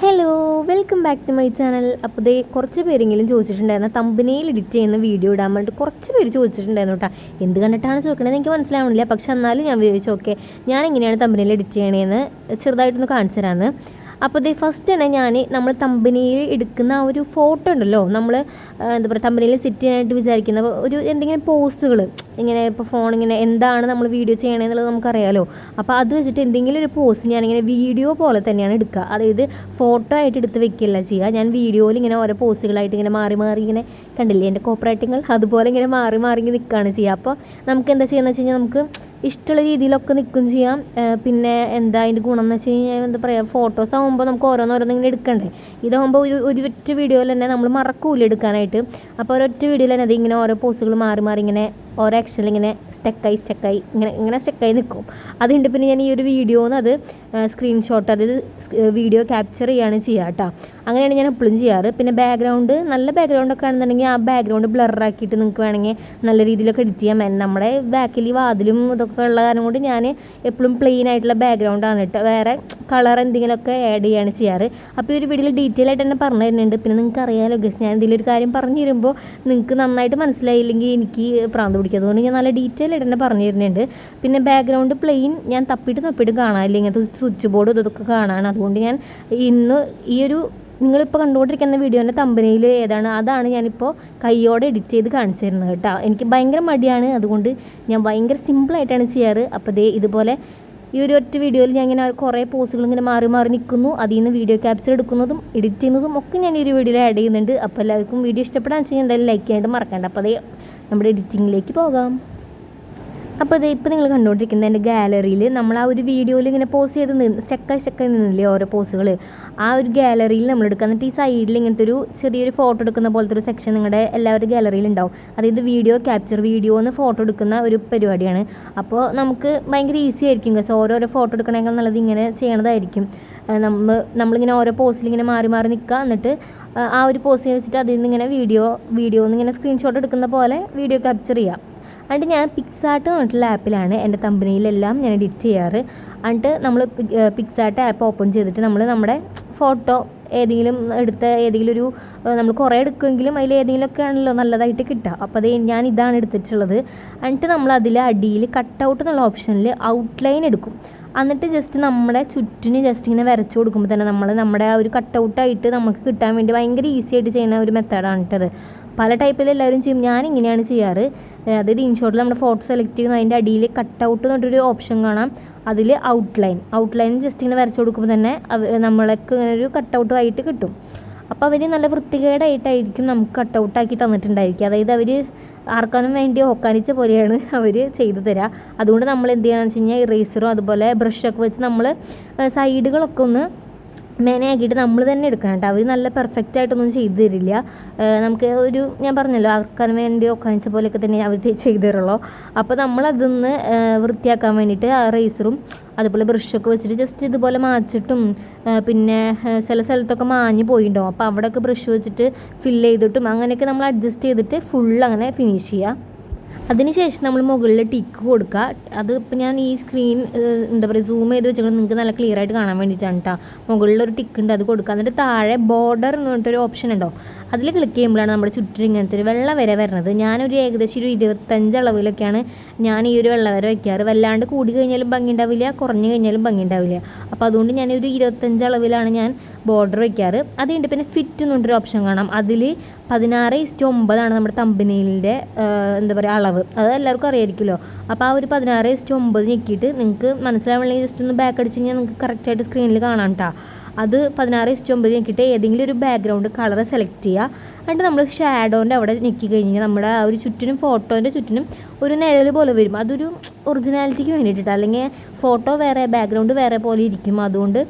Hello, welcome back to my channel. അപ്പോൾ ദേ കുറച്ച് പേരെങ്കിലും ചോദിച്ചിട്ടുണ്ടായിരുന്നു തമ്പനയിൽ എഡിറ്റ് ചെയ്യുന്ന വീഡിയോ ഇടാൻ വേണ്ടിയിട്ട് കുറച്ച് പേര് ചോദിച്ചിട്ടുണ്ടായിരുന്നു കേട്ടോ. എന്ത് കണ്ടിട്ടാണ് ചോദിക്കണത് എനിക്ക് മനസ്സിലാവണില്ല. പക്ഷെ എന്നാലും ഞാൻ വിചാരിച്ചു ഓക്കെ ഞാൻ എങ്ങനെയാണ് തമ്പനയിൽ എഡിറ്റ് ചെയ്യണതെന്ന് ചെറുതായിട്ടൊന്ന് കാണിച്ചു തരാമെന്ന്. അപ്പോൾ ദേ ഫസ്റ്റ് തന്നെ നമ്മൾ തമ്പനയിൽ എടുക്കുന്ന ആ ഒരു ഫോട്ടോ ഉണ്ടല്ലോ, നമ്മൾ എന്താ പറയുക തമ്പനയിൽ സെറ്റ് ചെയ്യാനായിട്ട് വിചാരിക്കുന്ന ഒരു എന്തെങ്കിലും പോസുകൾ ഇങ്ങനെ ഇപ്പോൾ ഫോൺ ഇങ്ങനെ എന്താണ് നമ്മൾ വീഡിയോ ചെയ്യണമെന്നുള്ളത് നമുക്കറിയാമല്ലോ. അപ്പോൾ അത് വെച്ചിട്ട് എന്തെങ്കിലും ഒരു പോസ് ഞാനിങ്ങനെ വീഡിയോ പോലെ തന്നെയാണ് എടുക്കുക. അതായത് ഫോട്ടോ ആയിട്ട് എടുത്ത് വെക്കുകയല്ല ചെയ്യുക. ഞാൻ വീഡിയോയിൽ ഇങ്ങനെ ഓരോ പോസുകളായിട്ട് ഇങ്ങനെ മാറി മാറി ഇങ്ങനെ കണ്ടില്ലേ എൻ്റെ കോപ്പറേറ്റിങ്ങൾ അതുപോലെ ഇങ്ങനെ മാറി മാറി നിൽക്കുകയാണ് ചെയ്യുക. അപ്പോൾ നമുക്ക് എന്താ ചെയ്യുന്നത് വെച്ച് കഴിഞ്ഞാൽ നമുക്ക് ഇഷ്ടമുള്ള രീതിയിലൊക്കെ നിൽക്കും ചെയ്യാം. പിന്നെ എന്താ അതിൻ്റെ ഗുണം എന്ന് വെച്ച് കഴിഞ്ഞാൽ എന്താ പറയുക, ഫോട്ടോസ് ആകുമ്പോൾ നമുക്ക് ഓരോന്നിങ്ങനെ എടുക്കണ്ടേ. ഇതാകുമ്പോൾ ഒരു ഒറ്റ വീഡിയോയിൽ തന്നെ നമ്മൾ മറക്കൂല എടുക്കാനായിട്ട്. അപ്പോൾ ഒരൊറ്റ വീഡിയോയിൽ തന്നെ അതിങ്ങനെ ഓരോ പോസുകൾ മാറി മാറി ഇങ്ങനെ ഓരോ ആക്ഷനിൽ ഇങ്ങനെ സ്റ്റക്കായി ഇങ്ങനെ സ്റ്റക്കായി നിൽക്കും. അതുകൊണ്ട് പിന്നെ ഞാൻ ഈ ഒരു വീഡിയോന്ന് അത് സ്ക്രീൻഷോട്ട് അതായത് വീഡിയോ ക്യാപ്ചർ ചെയ്യാണ് ചെയ്യുക കേട്ടോ. അങ്ങനെയാണ് ഞാൻ എപ്പോഴും ചെയ്യാറ്. പിന്നെ ബാക്ക്ഗ്രൗണ്ട് നല്ല ബാക്ക്ഗ്രൗണ്ടൊക്കെ ആണെന്നുണ്ടെങ്കിൽ ആ ബാക്ക്ഗ്രൗണ്ട് ബ്ലറാക്കിയിട്ട് നിങ്ങൾക്ക് വേണമെങ്കിൽ നല്ല രീതിയിലൊക്കെ എഡിറ്റ് ചെയ്യാൻ. നമ്മുടെ ബാക്കിൽ വാതിലും ഇതൊക്കെ ഉള്ള കാരണം കൊണ്ട് ഞാൻ എപ്പോഴും പ്ലെയിൻ ആയിട്ടുള്ള ബാക്ക്ഗ്രൗണ്ടാണ് കേട്ടോ, വേറെ കളർ എന്തെങ്കിലുമൊക്കെ ആഡ് ചെയ്യുകയാണ് ചെയ്യാറ്. അപ്പോൾ ഈ ഒരു വീഡിയോയിൽ ഡീറ്റെയിൽ ആയിട്ട് തന്നെ പറഞ്ഞു തരുന്നുണ്ട്. പിന്നെ നിങ്ങൾക്ക് അറിയാമല്ലോ ഗസ്, ഞാൻ എന്തെങ്കിലും ഒരു കാര്യം പറഞ്ഞു തരുമ്പോൾ നിങ്ങൾക്ക് നന്നായിട്ട് മനസ്സിലായില്ലെങ്കിൽ എനിക്ക് പ്രാന്ത് പിടിക്കും. അതുകൊണ്ട് ഞാൻ നല്ല ഡീറ്റെയിൽ ആയിട്ട് തന്നെ പറഞ്ഞു തരുന്നുണ്ട്. പിന്നെ ബാക്ക്ഗ്രൗണ്ട് പ്ലെയിൻ ഞാൻ തപ്പിയിട്ട് കാണാനില്ല, ഇങ്ങനത്തെ സ്വിച്ച് ബോർഡ് ഇതൊക്കെ കാണാൻ. അതുകൊണ്ട് ഞാൻ ഇന്ന് ഈ ഒരു നിങ്ങളിപ്പോൾ കണ്ടുകൊണ്ടിരിക്കുന്ന വീഡിയോൻ്റെ തമ്പനയിൽ ഏതാണ് അതാണ് ഞാനിപ്പോൾ കൈയോടെ എഡിറ്റ് ചെയ്ത് കാണിച്ചു തരുന്നത് കേട്ടോ. എനിക്ക് ഭയങ്കര മടിയാണ്, അതുകൊണ്ട് ഞാൻ ഭയങ്കര സിമ്പിളായിട്ടാണ് ചെയ്യാറ്. അപ്പോൾ ദേ ഇതുപോലെ ഈ ഒരു ഒറ്റ വീഡിയോയിൽ ഞാൻ ഇങ്ങനെ കുറേ പോസുകൾ ഇങ്ങനെ മാറി മാറി നിൽക്കുന്നു. അതിൽ നിന്ന് വീഡിയോ ക്യാപ്ചർ എടുക്കുന്നതും എഡിറ്റ് ചെയ്യുന്നതും ഒക്കെ ഞാൻ ഈ ഒരു വീഡിയോയിൽ ആഡ് ചെയ്യുന്നുണ്ട്. അപ്പോൾ എല്ലാവർക്കും വീഡിയോ ഇഷ്ടപ്പെടാൻ വെച്ചാൽ എന്തായാലും ലൈക്ക് ചെയ്യാനായിട്ട് മറക്കണ്ട. അപ്പോൾ അതേ നമ്മുടെ എഡിറ്റിങ്ങിലേക്ക് പോകാം. അപ്പോൾ ഇത് ഇപ്പോൾ നിങ്ങൾ കണ്ടുകൊണ്ടിരിക്കുന്നത് എൻ്റെ ഗാലറിയിൽ നമ്മൾ ആ ഒരു വീഡിയോയിൽ ഇങ്ങനെ പോസ് ചെയ്ത് സ്റ്റക്കായി നിന്നില്ലേ ഓരോ പോസുകൾ, ആ ഒരു ഗാലറിയിൽ നമ്മൾ എടുക്കുക. എന്നിട്ട് ഈ സൈഡിൽ ഇങ്ങനത്തെ ഒരു ചെറിയൊരു ഫോട്ടോ എടുക്കുന്ന പോലത്തെ ഒരു സെക്ഷൻ നിങ്ങളുടെ എല്ലാവരുടെ ഗാലറിയിൽ ഉണ്ടാവും. അതായത് വീഡിയോ ക്യാപ്ചർ, വീഡിയോന്ന് ഫോട്ടോ എടുക്കുന്ന ഒരു പരിപാടിയാണ്. അപ്പോൾ നമുക്ക് ഭയങ്കര ഈസി ആയിരിക്കും ഗസ്, ഓരോരോ ഫോട്ടോ എടുക്കണേക്കാൾ നല്ലത് ഇങ്ങനെ ചെയ്യണതായിരിക്കും. നമ്മളിങ്ങനെ ഓരോ പോസിൽ ഇങ്ങനെ മാറി മാറി നിൽക്കുക. എന്നിട്ട് ആ ഒരു പോസ് വെച്ചിട്ട് അതിൽ നിന്ന് ഇങ്ങനെ വീഡിയോന്ന് ഇങ്ങനെ സ്ക്രീൻഷോട്ട് എടുക്കുന്ന പോലെ വീഡിയോ ക്യാപ്ചർ ചെയ്യാം. എന്നിട്ട് ഞാൻ പിക്സാർട്ട് പറഞ്ഞിട്ടുള്ള ആപ്പിലാണ് എൻ്റെ തമ്പനയിലെല്ലാം ഞാൻ എഡിറ്റ് ചെയ്യാറ്. എന്നിട്ട് നമ്മൾ പിക്സാർട്ട് ആപ്പ് ഓപ്പൺ ചെയ്തിട്ട് നമ്മുടെ ഫോട്ടോ ഏതെങ്കിലും ഒരു നമ്മൾ കുറേ എടുക്കുമെങ്കിലും അതിൽ ഏതെങ്കിലുമൊക്കെ ആണല്ലോ നല്ലതായിട്ട് കിട്ടുക. അപ്പോൾ അത് ഞാൻ ഇതാണ് എടുത്തിട്ടുള്ളത്. എന്നിട്ട് നമ്മൾ അതിൽ അടിയിൽ കട്ടൗട്ട് എന്നുള്ള ഓപ്ഷനിൽ ഔട്ട്ലൈൻ എടുക്കും. എന്നിട്ട് ജസ്റ്റ് നമ്മുടെ ചുറ്റിന് ജസ്റ്റ് ഇങ്ങനെ വരച്ചു കൊടുക്കുമ്പോൾ തന്നെ നമ്മുടെ ആ ഒരു കട്ടൗട്ടായിട്ട് നമുക്ക് കിട്ടാൻ വേണ്ടി ഭയങ്കര ഈസി ആയിട്ട് ചെയ്യുന്ന ഒരു മെത്തേഡാണ് കേട്ടത്. പല ടൈപ്പിൽ എല്ലാവരും ചെയ്യും, ഞാൻ ഇങ്ങനെയാണ് ചെയ്യാറ്. അതായത് ഇൻഷോട്ടിൽ നമ്മുടെ ഫോട്ടോ സെലക്ട് ചെയ്യുന്ന അതിൻ്റെ അടിയിൽ കട്ടൗട്ട് എന്ന് പറഞ്ഞൊരു ഓപ്ഷൻ കാണാം. അതിൽ ഔട്ട്ലൈൻ ജസ്റ്റ് ഇങ്ങനെ വരച്ചു കൊടുക്കുമ്പോൾ തന്നെ നമ്മളൊക്കെ ഇങ്ങനെ ഒരു കട്ടൗട്ടുമായിട്ട് കിട്ടും. അപ്പോൾ അവർ നല്ല വൃത്തികേടായിട്ടായിരിക്കും നമുക്ക് കട്ടൗട്ടാക്കി തന്നിട്ടുണ്ടായിരിക്കും. അതായത് അവർ ആർക്കാനും വേണ്ടി ഓക്കാനിച്ച പോലെയാണ് അവർ ചെയ്തു തരിക. അതുകൊണ്ട് നമ്മൾ എന്ത് ചെയ്യുകയെന്ന് വെച്ച് കഴിഞ്ഞാൽ ഇറേസറും അതുപോലെ ബ്രഷൊക്കെ വെച്ച് നമ്മൾ സൈഡുകളൊക്കെ ഒന്ന് മേനയാക്കിയിട്ട് നമ്മൾ തന്നെ എടുക്കണം കേട്ടോ. അവർ നല്ല പെർഫെക്റ്റ് ആയിട്ടൊന്നും ചെയ്തു തരില്ല. നമുക്ക് ഞാൻ പറഞ്ഞല്ലോ ആർക്കാനും വേണ്ടി ഒക്കാനിച്ച പോലെയൊക്കെ തന്നെ അവർ ചെയ്തു തരുള്ളൂ. അപ്പോൾ നമ്മളതൊന്ന് വൃത്തിയാക്കാൻ വേണ്ടിയിട്ട് ആ റേസറും അതുപോലെ ബ്രഷൊക്കെ വെച്ചിട്ട് ജസ്റ്റ് ഇതുപോലെ മാച്ചിട്ടും പിന്നെ ചില സ്ഥലത്തൊക്കെ മാഞ്ഞ് പോയിട്ടുണ്ടാവും. അപ്പോൾ അവിടെയൊക്കെ ബ്രഷ് വെച്ചിട്ട് ഫില്ല് ചെയ്തിട്ടും അങ്ങനെയൊക്കെ നമ്മൾ അഡ്ജസ്റ്റ് ചെയ്തിട്ട് ഫുൾ അങ്ങനെ ഫിനിഷ് ചെയ്യുക. അതിനുശേഷം നമ്മൾ മുകളിൽ ടിക്ക് കൊടുക്കുക. അത് ഇപ്പോൾ ഞാൻ ഈ സ്ക്രീൻ എന്താ പറയുക സൂം ചെയ്ത് വെച്ചിട്ട് നിങ്ങൾക്ക് നല്ല ക്ലിയർ ആയിട്ട് കാണാൻ വേണ്ടിയിട്ടാണ് കേട്ടോ. മുകളിലൊരു ടിക്ക് ഉണ്ട്, അത് കൊടുക്കുക. എന്നിട്ട് താഴെ ബോർഡർ എന്ന് പറഞ്ഞിട്ടൊരു ഓപ്ഷൻ ഉണ്ടോ, അതിൽ ക്ലിക്ക് ചെയ്യുമ്പോഴാണ് നമ്മുടെ ചുറ്റും ഇങ്ങനത്തെ ഒരു വെള്ള വര വരുന്നത്. ഞാനൊരു ഏകദേശം ഒരു 25 അളവിലൊക്കെയാണ് ഞാൻ ഈ ഒരു വെള്ള വര വയ്ക്കാറ്. വല്ലാണ്ട് കൂടി കഴിഞ്ഞാലും ഭംഗി ഉണ്ടാവില്ല, കുറഞ്ഞു കഴിഞ്ഞാലും ഭംഗി ഉണ്ടാവില്ല. അപ്പോൾ അതുകൊണ്ട് ഞാനൊരു 25 അളവിലാണ് ഞാൻ ബോർഡർ വയ്ക്കാറ്. അതുകൊണ്ട് പിന്നെ ഫിറ്റ് എന്ന് പറഞ്ഞൊരു ഓപ്ഷൻ കാണാം. അതിൽ 16:9 നമ്മുടെ തമ്പനയിലിൻ്റെ എന്താ പറയുക അളവ്. അത് എല്ലാവർക്കും അറിയായിരിക്കുമല്ലോ. അപ്പോൾ ആ ഒരു 16:9 ഞെക്കിയിട്ട് നിങ്ങൾക്ക് മനസ്സിലാവണമെങ്കിൽ ജസ്റ്റ് ഒന്ന് ബാക്ക് അടിച്ച് കഴിഞ്ഞാൽ നിങ്ങൾക്ക് കറക്റ്റായിട്ട് സ്ക്രീനിൽ കാണാം കേട്ടോ. അത് 16:9 ഞെക്കിയിട്ട് ഏതെങ്കിലും ഒരു ബാക്ക്ഗ്രൗണ്ട് കളർ സെലക്ട് ചെയ്യുക. എന്നിട്ട് നമ്മൾ ഷാഡോൻ്റെ അവിടെ ഞെക്കി കഴിഞ്ഞാൽ നമ്മുടെ ആ ഒരു ചുറ്റിനും ഫോട്ടോൻ്റെ ചുറ്റിനും ഒരു നിഴൽ പോലെ വരും. അതൊരു ഒറിജിനാലിറ്റിക്ക് വേണ്ടിയിട്ടാണ്, അല്ലെങ്കിൽ ഫോട്ടോ വേറെ ബാക്ക്ഗ്രൗണ്ട് വേറെ പോലെ ഇരിക്കും. അതുകൊണ്ട്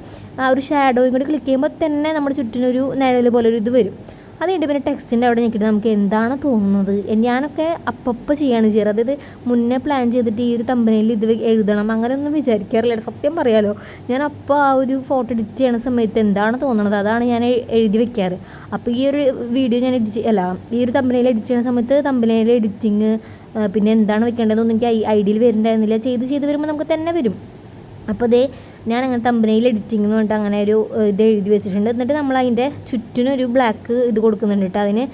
ആ ഒരു ഷാഡോയും കൂടി ക്ലിക്ക് ചെയ്യുമ്പോൾ തന്നെ നമ്മുടെ ചുറ്റിനൊരു നിഴൽ പോലെ ഒരു ഇത് വരും. അത് കഴിഞ്ഞിട്ട് പിന്നെ ടെക്സ്റ്റിൻ്റെ അവിടെ ഞെക്കിയിട്ട് നമുക്ക് എന്താണ് തോന്നുന്നത് ഞാനൊക്കെ അപ്പം ചെയ്യാണ് ചെയ്യാറ്. അതായത് മുന്നേ പ്ലാൻ ചെയ്തിട്ട് ഈ ഒരു തമ്പനയിൽ ഇത് എഴുതണം അങ്ങനെയൊന്നും വിചാരിക്കാറില്ല. സത്യം പറയാലോ, ഞാൻ അപ്പോൾ ആ ഒരു ഫോട്ടോ എഡിറ്റ് ചെയ്യണ സമയത്ത് എന്താണ് തോന്നുന്നത് അതാണ് ഞാൻ എഴുതി വെക്കാറ്. അപ്പോൾ ഈ ഒരു വീഡിയോ ഞാൻ ഈ ഒരു തമ്പനയിൽ എഡിറ്റ് ചെയ്യുന്ന സമയത്ത് തമ്പനയിൽ എഡിറ്റിങ് പിന്നെ എന്താണ് വെക്കേണ്ടതെന്നൊന്നും എനിക്ക് ഐഡിയയിൽ വരുന്നുണ്ടായിരുന്നില്ല. ചെയ്ത് വരുമ്പോൾ നമുക്ക് തന്നെ വരും. അപ്പോൾ ഞാൻ അങ്ങനെ തമ്പനയിൽ എഡിറ്റിംഗ് എന്ന് പറഞ്ഞിട്ട് അങ്ങനെ ഒരു ഇത് എഴുതി വെച്ചിട്ടുണ്ട്. എന്നിട്ട് നമ്മൾ അതിൻ്റെ ചുറ്റിനൊരു ബ്ലാക്ക് ഇത് കൊടുക്കുന്നുണ്ട് കേട്ടോ.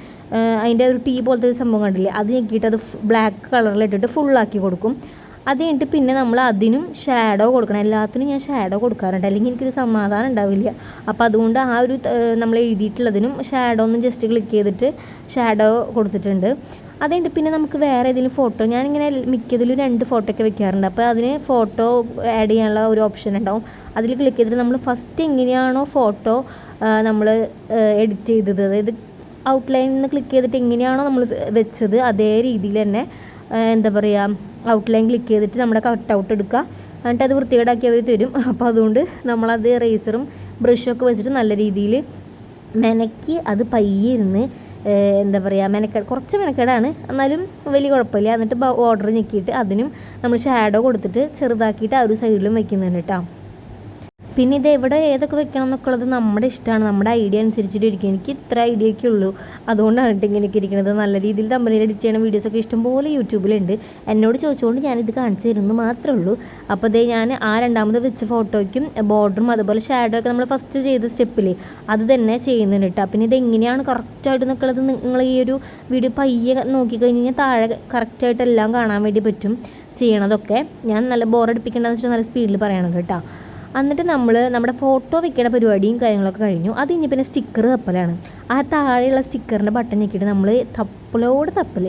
അതിൻ്റെ ഒരു ടീ പോലത്തെ ഒരു സംഭവം കണ്ടില്ലേ, അത് ഞെക്കിയിട്ട് അത് ബ്ലാക്ക് കളറിലിട്ടിട്ട് ഫുള്ളാക്കി കൊടുക്കും. അത് കഴിഞ്ഞിട്ട് പിന്നെ നമ്മൾ അതിനും ഷാഡോ കൊടുക്കണം. എല്ലാത്തിനും ഞാൻ ഷാഡോ കൊടുക്കാറുണ്ട്, അല്ലെങ്കിൽ എനിക്കൊരു സമാധാനം ഉണ്ടാവില്ല. അപ്പോൾ അതുകൊണ്ട് ആ ഒരു നമ്മൾ എഴുതിയിട്ടുള്ളതിനും ഷാഡോ ഒന്ന് ജസ്റ്റ് ക്ലിക്ക് ചെയ്തിട്ട് ഷാഡോ കൊടുത്തിട്ടുണ്ട്. അത് കഴിഞ്ഞിട്ട് പിന്നെ നമുക്ക് വേറെ ഏതെങ്കിലും ഫോട്ടോ, ഞാനിങ്ങനെ മിക്കതിലും 2 ഫോട്ടോ ഒക്കെ വെക്കാറുണ്ട്. അപ്പോൾ അതിന് ഫോട്ടോ ആഡ് ചെയ്യാനുള്ള ഒരു ഓപ്ഷൻ ഉണ്ടാവും. അതിൽ ക്ലിക്ക് ചെയ്തിട്ട് നമ്മൾ ഫസ്റ്റ് എങ്ങനെയാണോ ഫോട്ടോ നമ്മൾ എഡിറ്റ് ചെയ്തത്, അതായത് ഔട്ട്ലൈനിൽ നിന്ന് ക്ലിക്ക് ചെയ്തിട്ട് എങ്ങനെയാണോ നമ്മൾ വെച്ചത് അതേ രീതിയിൽ തന്നെ എന്താ പറയുക ഔട്ട്ലൈൻ ക്ലിക്ക് ചെയ്തിട്ട് നമ്മുടെ കട്ടൗട്ട് എടുക്കുക, എന്നിട്ട് അത് വൃത്തികേടാക്കി അവർ തരും. അപ്പോൾ അതുകൊണ്ട് നമ്മളത് റേസറും ബ്രഷൊക്കെ വെച്ചിട്ട് നല്ല രീതിയിൽ മെനക്കി അത് പയ്യെ ഇരുന്ന് എന്താ പറയുക കുറച്ച് മെനക്കേടാണ്, എന്നാലും വലിയ കുഴപ്പമില്ല. എന്നിട്ട് ബോർഡർ ഞെക്കിയിട്ട് അതിനും നമ്മൾ ഷാഡോ കൊടുത്തിട്ട് ചെറുതാക്കിയിട്ട് ആ ഒരു സൈഡിലും വെക്കുന്നുണ്ട് കേട്ടോ. പിന്നെ ഇത് എവിടെ ഏതൊക്കെ വെക്കണം എന്നൊക്കെയുള്ളത് നമ്മുടെ ഇഷ്ടമാണ്, നമ്മുടെ ഐഡിയ അനുസരിച്ചിട്ട് ഇരിക്കും. എനിക്ക് ഇത്ര ഐഡിയയൊക്കെ ഉള്ളൂ, അതുകൊണ്ടാണ് ഇങ്ങനെയൊക്കെ ഇരിക്കുന്നത്. നല്ല രീതിയിൽ തമ്പനയിൽ എഡിറ്റ് ചെയ്യണ വീഡിയോസൊക്കെ ഇഷ്ടംപോലെ യൂട്യൂബിലുണ്ട്. എന്നോട് ചോദിച്ചുകൊണ്ട് ഞാനിത് കാണിച്ചു തരുന്നത് മാത്രമേ ഉള്ളൂ. അപ്പോൾ അതേ ഞാൻ ആ രണ്ടാമത് വെച്ച ഫോട്ടോയ്ക്കും ബോർഡറും അതുപോലെ ഷാഡോ ഒക്കെ നമ്മൾ ഫസ്റ്റ് ചെയ്ത സ്റ്റെപ്പിൽ അത് തന്നെ ചെയ്യുന്നുണ്ട് കേട്ടോ. പിന്നെ ഇത് എങ്ങനെയാണ് കറക്റ്റായിട്ട് നിൽക്കുന്നത് നിങ്ങൾ ഈ ഒരു വീഡിയോ പയ്യെ നോക്കിക്കഴിഞ്ഞ് കഴിഞ്ഞാൽ താഴെ കറക്റ്റായിട്ട് എല്ലാം കാണാൻ വേണ്ടി പറ്റും ചെയ്യണതൊക്കെ. ഞാൻ നല്ല ബോറടിപ്പിക്കേണ്ടതെന്ന് വെച്ചാൽ നല്ല സ്പീഡിൽ പറയണത് കേട്ടോ. എന്നിട്ട് നമ്മുടെ ഫോട്ടോ വെക്കുന്ന പരിപാടിയും കാര്യങ്ങളൊക്കെ കഴിഞ്ഞു. അത് ഇനി പിന്നെ സ്റ്റിക്കർ തപ്പലാണ്. ആ താഴെയുള്ള സ്റ്റിക്കറിൻ്റെ ബട്ടൺ ഞെക്കിയിട്ട് നമ്മൾ തപ്പൽ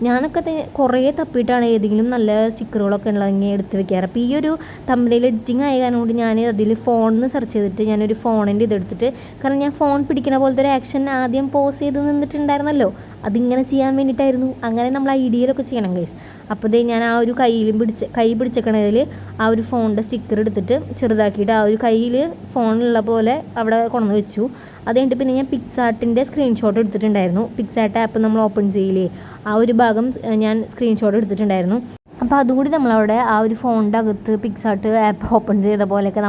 ഞാനൊക്കെ കുറേ തപ്പിയിട്ടാണ് ഏതെങ്കിലും നല്ല സ്റ്റിക്കറുകളൊക്കെ ഉള്ളതെങ്കിൽ എടുത്ത് വെക്കാറ്. അപ്പോൾ ഈ ഒരു തമ്പനയിൽ എഡിറ്റിംഗ് ആയ കാരണം കൊണ്ട് ഞാൻ അതിൽ ഫോണിൽ സെർച്ച് ചെയ്തിട്ട് ഞാനൊരു ഫോണിൻ്റെ ഇതെടുത്തിട്ട്, കാരണം ഞാൻ ഫോൺ പിടിക്കുന്ന പോലത്തെ ഒരു ആക്ഷൻ ആദ്യം പോസ് ചെയ്ത് നിന്നിട്ടുണ്ടായിരുന്നല്ലോ, അതിങ്ങനെ ചെയ്യാൻ വേണ്ടിയിട്ടായിരുന്നു. അങ്ങനെ നമ്മൾ ഐഡിയയിലൊക്കെ ചെയ്യണം ഗൈസ്. അപ്പോൾ ഇതേ ഞാൻ ആ ഒരു കൈ പിടിച്ചേക്കണതിൽ ആ ഒരു ഫോണിൻ്റെ സ്റ്റിക്കർ എടുത്തിട്ട് ചെറുതാക്കിയിട്ട് ആ ഒരു കയ്യിൽ ഫോണിലുള്ള പോലെ അവിടെ കൊണ്ടുവന്ന് വെച്ചു. അത് കഴിഞ്ഞിട്ട് പിന്നെ ഞാൻ പിക്സാർട്ടിൻ്റെ സ്ക്രീൻഷോട്ട് എടുത്തിട്ടുണ്ടായിരുന്നു. പിക്സാർട്ട് ആപ്പ് നമ്മൾ ഓപ്പൺ ചെയ്യില്ലേ, ആ ഒരു ഭാഗം ഞാൻ സ്ക്രീൻഷോട്ട് എടുത്തിട്ടുണ്ടായിരുന്നു. അപ്പോൾ അതുകൂടി നമ്മളവിടെ ആ ഒരു ഫോണിൻ്റെ അകത്ത് പിക്സാർട്ട് ആപ്പ് ഓപ്പൺ ചെയ്ത പോലെയൊക്കെ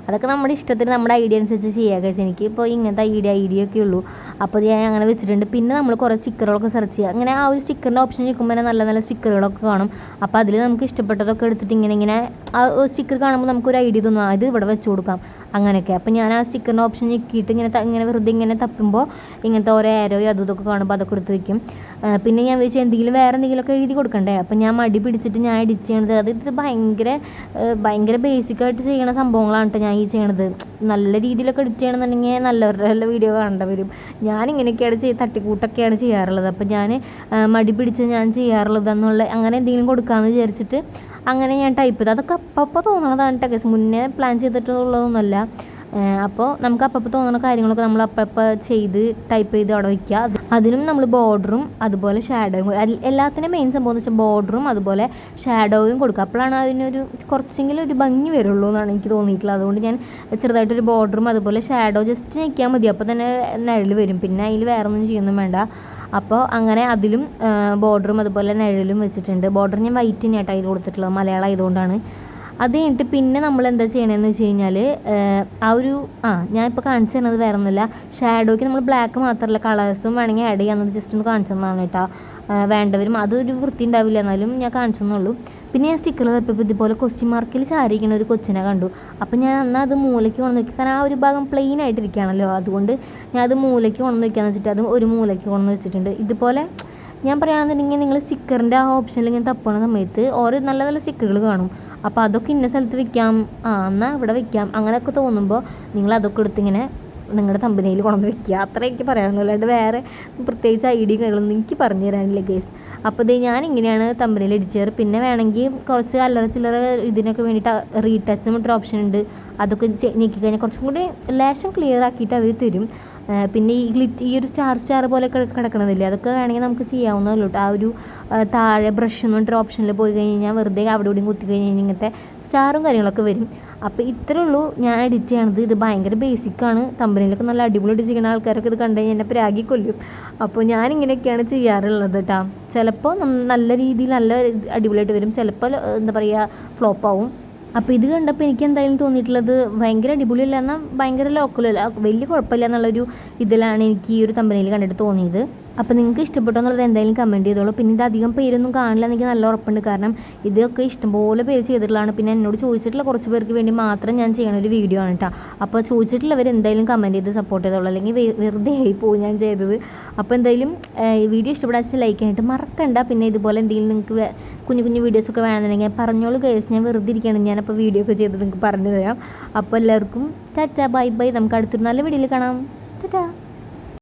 അതൊക്കെ നമ്മുടെ ഇഷ്ടത്തിന് നമ്മുടെ ഐഡിയ അനുസരിച്ച് ചെയ്യാം ഗൈസ്. എനിക്ക് ഇപ്പോൾ ഇങ്ങനത്തെ ഐഡിയ ഒക്കെ ഉള്ളൂ. അപ്പോൾ ഞാൻ അങ്ങനെ വെച്ചിട്ടുണ്ട്. പിന്നെ നമ്മൾ കുറേ സ്റ്റിക്കറുകളൊക്കെ സെർച്ച് ചെയ്യുക. അങ്ങനെ ആ ഒരു സ്റ്റിക്കറിൻ്റെ ഓപ്ഷൻ നിൽക്കുമ്പോൾ തന്നെ നല്ല നല്ല സ്റ്റിക്കറുകളൊക്കെ കാണും. അപ്പോൾ അതിൽ നമുക്ക് ഇഷ്ടപ്പെട്ടതൊക്കെ എടുത്തിട്ട് ഇങ്ങനെ ആ സ്റ്റിക്കർ കാണുമ്പോൾ നമുക്കൊരു ഐഡിയ തോന്നും, ഇത് ഇവിടെ വെച്ച് കൊടുക്കാം അങ്ങനെയൊക്കെ. അപ്പോൾ ഞാൻ ആ സ്റ്റിക്കറിൻ്റെ ഓപ്ഷൻ ഞെക്കിയിട്ട് ഇങ്ങനെ വെറുതെ ഇങ്ങനെ തപ്പുമ്പോൾ ഇങ്ങനത്തെ ഓരോ ആരോയോ അതും ഇതൊക്കെ കാണുമ്പോൾ അതൊക്കെ എടുത്ത് വെക്കും. പിന്നെ ഞാൻ വെച്ച് വേറെ എന്തെങ്കിലുമൊക്കെ എഴുതി കൊടുക്കണ്ടേ. അപ്പോൾ ഞാൻ മടി പിടിച്ചിട്ട് ഞാൻ എഡിറ്റ് ചെയ്യണത് ഇത് ഭയങ്കര ബേസിക്കായിട്ട് ചെയ്യണ സംഭവങ്ങളാണ് കേട്ടോ ഞാൻ ഈ ചെയ്യണത്. നല്ല രീതിയിലൊക്കെ എഡിറ്റ് ചെയ്യണമെന്നുണ്ടെങ്കിൽ നല്ലവരുടെ വീഡിയോ കാണേണ്ടി വരും. ഞാനിങ്ങനെയൊക്കെയാണ് തട്ടിക്കൂട്ടൊക്കെയാണ് ചെയ്യാറുള്ളത്. അപ്പോൾ ഞാൻ മടി പിടിച്ച് ഞാൻ ചെയ്യാറുള്ളത് അങ്ങനെ എന്തെങ്കിലും കൊടുക്കാമെന്ന് വിചാരിച്ചിട്ട് അങ്ങനെ ഞാൻ ടൈപ്പ് ചെയ്ത് അതൊക്കെ അപ്പം തോന്നണതാണ് കേട്ടോ, മുന്നേ പ്ലാൻ ചെയ്തിട്ടുള്ളതൊന്നുമല്ല. അപ്പോൾ നമുക്ക് അപ്പം തോന്നുന്ന കാര്യങ്ങളൊക്കെ നമ്മൾ അപ്പം ചെയ്ത് ടൈപ്പ് ചെയ്ത് അവിടെ വയ്ക്കുക. അതിനും നമ്മൾ ബോർഡറും അതുപോലെ ഷാഡോയും എല്ലാത്തിനും മെയിൻ സംഭവം എന്ന് വെച്ചാൽ ബോർഡറും അതുപോലെ ഷാഡോയും കൊടുക്കുക. അപ്പോഴാണ് അതിനൊരു കുറച്ചെങ്കിലും ഒരു ഭംഗി വരുള്ളൂ എന്നാണ് എനിക്ക് തോന്നിയിട്ടുള്ളത്. അതുകൊണ്ട് ഞാൻ ചെറുതായിട്ടൊരു ബോർഡറും അതുപോലെ ഷാഡോ ജസ്റ്റ് ഞെക്കിയാൽ മതി, അപ്പോൾ തന്നെ നിഴൽ വരും. പിന്നെ അതിൽ വേറെ ഒന്നും ചെയ്യൊന്നും വേണ്ട. അപ്പോൾ അങ്ങനെ അതിലും ബോർഡറും അതുപോലെ നിഴലും വെച്ചിട്ടുണ്ട്. ബോർഡർ ഞാൻ വൈറ്റ് തന്നെയാട്ടോ അതിൽ കൊടുത്തിട്ടുള്ളത്, മലയാളം ആയതുകൊണ്ടാണ്. അത് കഴിഞ്ഞിട്ട് പിന്നെ നമ്മൾ എന്താ ചെയ്യണമെന്ന് വെച്ച് കഴിഞ്ഞാൽ ഞാനിപ്പോൾ കാണിച്ചു തരുന്നത് വേറെ ഒന്നുമില്ല. ഷാഡോയ്ക്ക് നമ്മൾ ബ്ലാക്ക് മാത്രമല്ല കളേഴ്സും വേണമെങ്കിൽ ആഡ് ചെയ്യാമെന്നത് ജസ്റ്റ് ഒന്ന് കാണിച്ചു തന്നതാണ് കേട്ടോ. വേണ്ടവരും അതൊരു വൃത്തി ഉണ്ടാവില്ല, എന്നാലും ഞാൻ കാണിച്ചു തന്നുള്ളൂ. പിന്നെ ഞാൻ സ്റ്റിക്കർ തപ്പിയപ്പോൾ ഇതുപോലെ ക്വസ്റ്റ്യൻ മാർക്കിൽ ചാരിയിരിക്കുന്ന ഒരു കൊച്ചിനെ കണ്ടു. അപ്പോൾ ഞാൻ എന്നാൽ അത് മൂലയ്ക്ക് കൊണ്ടു വയ്ക്കുക, കാരണം ആ ഒരു ഭാഗം പ്ലെയിൻ ആയിട്ടിരിക്കുകയാണല്ലോ, അതുകൊണ്ട് ഞാൻ അത് മൂലയ്ക്ക് കൊണ്ടു വയ്ക്കാന്ന് വെച്ചിട്ട് അത് ഒരു മൂലയ്ക്ക് കൊണ്ടു വെച്ചിട്ടുണ്ട്. ഇതുപോലെ ഞാൻ പറയുകയാണെന്നുണ്ടെങ്കിൽ നിങ്ങൾ സ്റ്റിക്കറിൻ്റെ ആ ഓപ്ഷനിൽ ഇങ്ങനെ തപ്പുന്ന സമയത്ത് ഓരോ നല്ല നല്ല സ്റ്റിക്കറുകൾ കാണും. അപ്പോൾ അതൊക്കെ ഇന്ന സ്ഥലത്ത് വെക്കാം, എന്നാൽ ഇവിടെ വെക്കാം, അങ്ങനെയൊക്കെ തോന്നുമ്പോൾ നിങ്ങൾ അതൊക്കെ എടുത്തിങ്ങനെ നിങ്ങളുടെ തമ്പനയിൽ കൊണ്ടുവന്ന് വെക്കുക. അത്രേ എനിക്ക് പറയാനുള്ളൂ, അല്ലാണ്ട് വേറെ പ്രത്യേകിച്ച് ഐഡിയ കാര്യങ്ങളൊന്നും എനിക്ക് പറഞ്ഞു തരാനില്ല ഗൈസ്. അപ്പോൾ ഞാൻ ഇങ്ങനെയാണ് തമ്പനയിൽ എഡിറ്റ് ചെയ്യാറ്. പിന്നെ വേണമെങ്കിൽ കുറച്ച് അല്ലറ ചില്ലറ ഇതിനൊക്കെ വേണ്ടിയിട്ട് റീടച്ചും ഇട്ടൊരു ഓപ്ഷൻ ഉണ്ട്. അതൊക്കെ ഞെക്കിക്കഴിഞ്ഞാൽ കുറച്ചും കൂടി ലേശം ക്ലിയർ ആക്കിയിട്ട് അവർ തരും. പിന്നെ ഈ ഒരു സ്റ്റാർ പോലെ കിടക്കണതില്ലേ, അതൊക്കെ വേണമെങ്കിൽ നമുക്ക് ചെയ്യാവുന്നതല്ലോ. ആ ഒരു താഴെ ബ്രഷ് എന്ന് പറഞ്ഞിട്ട് ഓപ്ഷനിൽ പോയി കഴിഞ്ഞാൽ വെറുതെ അവിടെ ഇവിടെയും കുത്തി കഴിഞ്ഞ് കഴിഞ്ഞാൽ ഇങ്ങനത്തെ സ്റ്റാറും കാര്യങ്ങളൊക്കെ വരും. അപ്പോൾ ഇത്രേ ഉള്ളൂ ഞാൻ എഡിറ്റ് ചെയ്യണത്. ഇത് ഭയങ്കര ബേസിക്കാണ്. തമ്പനയിലൊക്കെ നല്ല അടിപൊളിയായിട്ട് ചെയ്യുന്ന ആൾക്കാരൊക്കെ ഇത് കണ്ടു കഴിഞ്ഞാൽ എന്നെ പ്രാഗി കൊല്ലും. അപ്പോൾ ഞാനിങ്ങനെയൊക്കെയാണ് ചെയ്യാറുള്ളത് കേട്ടോ. ചിലപ്പോൾ നല്ല രീതിയിൽ നല്ല അടിപൊളിയായിട്ട് വരും, ചിലപ്പോൾ എന്താ പറയുക ഫ്ലോപ്പാവും. അപ്പോൾ ഇത് കണ്ടപ്പോൾ എനിക്ക് എന്തായാലും തോന്നിയിട്ടുള്ളത് ഭയങ്കര അടിപൊളിയല്ല, എന്നാൽ ഭയങ്കര ലോക്കലല്ല, വലിയ കുഴപ്പമില്ല എന്നുള്ളൊരു ഇതിലാണ് എനിക്ക് ഈ ഒരു തമ്പനയിൽ കണ്ടിട്ട് തോന്നിയത്. അപ്പോൾ നിങ്ങൾക്ക് ഇഷ്ടപ്പെട്ടോ എന്നുള്ളത് എന്തായാലും കമൻറ്റ് ചെയ്തോളൂ. പിന്നെ ഇത് അധികം പേരൊന്നും കാണില്ല എനിക്ക് നല്ല ഉറപ്പുണ്ട്. കാരണം ഇതൊക്കെ ഇഷ്ടംപോലെ പേര് ചെയ്തിട്ടുള്ളതാണ്. പിന്നെ എന്നോട് ചോദിച്ചിട്ടുള്ള കുറച്ച് പേർക്ക് വേണ്ടി മാത്രം ഞാൻ ചെയ്യണ ഒരു വീഡിയോ ആണ് കേട്ടോ. അപ്പോൾ ചോദിച്ചിട്ടുള്ളവർ എന്തായാലും കമൻറ്റ് ചെയ്ത് സപ്പോർട്ട് ചെയ്തോളൂ, അല്ലെങ്കിൽ വെറുതെ ആയി പോകും ഞാൻ ചെയ്തത്. അപ്പോൾ എന്തായാലും വീഡിയോ ഇഷ്ടപ്പെടാൻ ലൈക്ക് ചെയ്യാനായിട്ട് മറക്കണ്ട. പിന്നെ ഇതുപോലെ എന്തെങ്കിലും നിങ്ങൾക്ക് കുഞ്ഞു കുഞ്ഞു വീഡിയോസൊക്കെ വേണമെന്നുണ്ടെങ്കിൽ പറഞ്ഞോളൂ ഗൈസ്. ഞാൻ വെറുതെ ഇരിക്കുകയാണ്, ഞാനപ്പോൾ വീഡിയോ ഒക്കെ ചെയ്ത് നിങ്ങൾക്ക് പറഞ്ഞു തരാം. അപ്പോൾ എല്ലാവർക്കും ടാറ്റാ ബൈ ബൈ. നമുക്ക് അടുത്തൊരു നല്ല വീഡിയോയിൽ കാണാം. ടാറ്റാ.